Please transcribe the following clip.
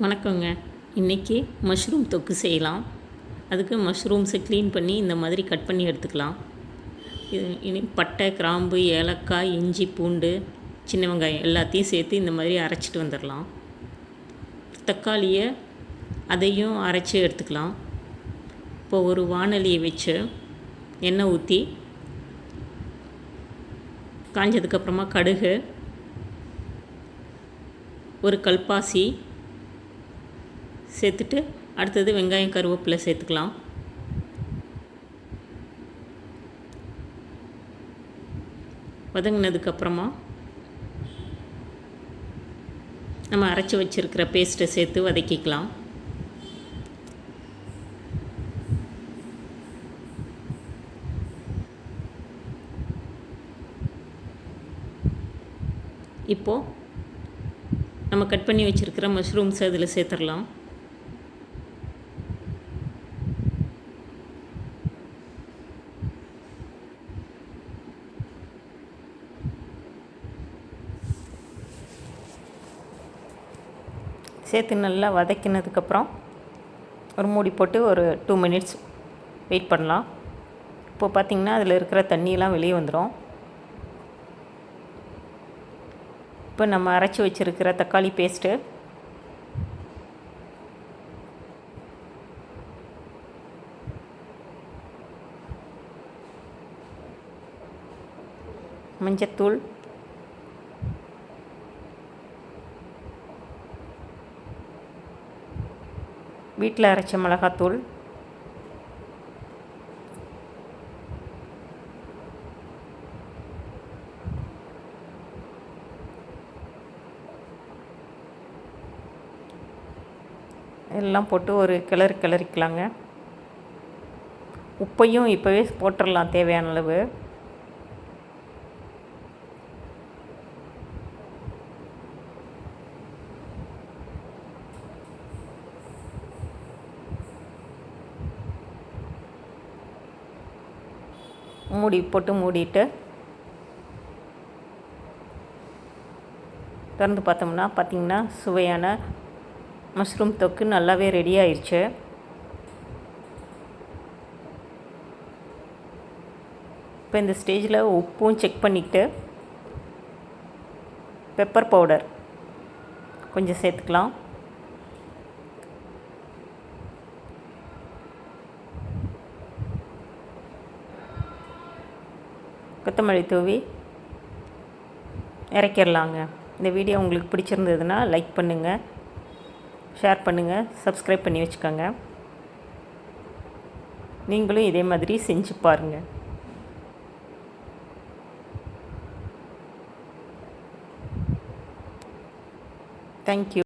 வணக்கங்க. இன்றைக்கி மஷ்ரூம் தொக்கு செய்யலாம். அதுக்கு மஷ்ரூம்ஸை க்ளீன் பண்ணி இந்த மாதிரி கட் பண்ணி எடுத்துக்கலாம். இனி பட்டை, கிராம்பு, ஏலக்காய், இஞ்சி, பூண்டு, சின்ன வெங்காயம் எல்லாத்தையும் சேர்த்து இந்த மாதிரி அரைச்சிட்டு வந்துடலாம். தக்காளியை அதையும் அரைச்சி எடுத்துக்கலாம். இப்போ ஒரு வாணலியை வச்சு எண்ணெய் ஊற்றி காஞ்சதுக்கப்புறமா கடுகு, ஒரு கல்பாசி சேர்த்துட்டு அடுத்தது வெங்காயம், கருவேப்பிலை சேர்த்துக்கலாம். வதங்கினதுக்கப்புறமா நம்ம அரைச்சி வச்சுருக்கிற பேஸ்ட்டை சேர்த்து வதக்கிக்கலாம். இப்போது நம்ம கட் பண்ணி வச்சுருக்கிற மஷ்ரூம்ஸை அதில் சேர்த்துடலாம். சேர்த்து நல்லா வதக்கினதுக்கப்புறம் ஒரு மூடி போட்டு ஒரு 2 மினிட்ஸ் வெயிட் பண்ணலாம். இப்போது பார்த்திங்கன்னா அதில் இருக்கிற தண்ணியெலாம் வெளியே வந்துடும். இப்போ நம்ம அரைச்சி வச்சுருக்கிற தக்காளி பேஸ்ட்டு, மஞ்சத்தூள், வீட்டில் அரைச்ச மிளகாத்தூள், எல்லாம் போட்டு ஒரு கிளறிக்கலாங்க. உப்பையும் இப்போவே போட்டுடலாம் தேவையான அளவு. மூடி போட்டு மூடிட்டு திறந்து பார்த்தோம்னா பார்த்திங்கன்னா சுவையான மஷ்ரூம் தொக்கு நல்லாவே ரெடி ஆயிடுச்சு. இப்போ இந்த ஸ்டேஜில் உப்பும் செக் பண்ணிவிட்டு பெப்பர் பவுடர் கொஞ்சம் சேர்த்துக்கலாம். கொத்தமல்லி தூவி இறக்கிடலாங்க. இந்த வீடியோ உங்களுக்கு பிடிச்சிருந்ததுன்னா லைக் பண்ணுங்கள், ஷேர் பண்ணுங்கள், சப்ஸ்கிரைப் பண்ணி வச்சுக்கோங்க. நீங்களும் இதே மாதிரி செஞ்சு பாருங்கள். தேங்க்யூ.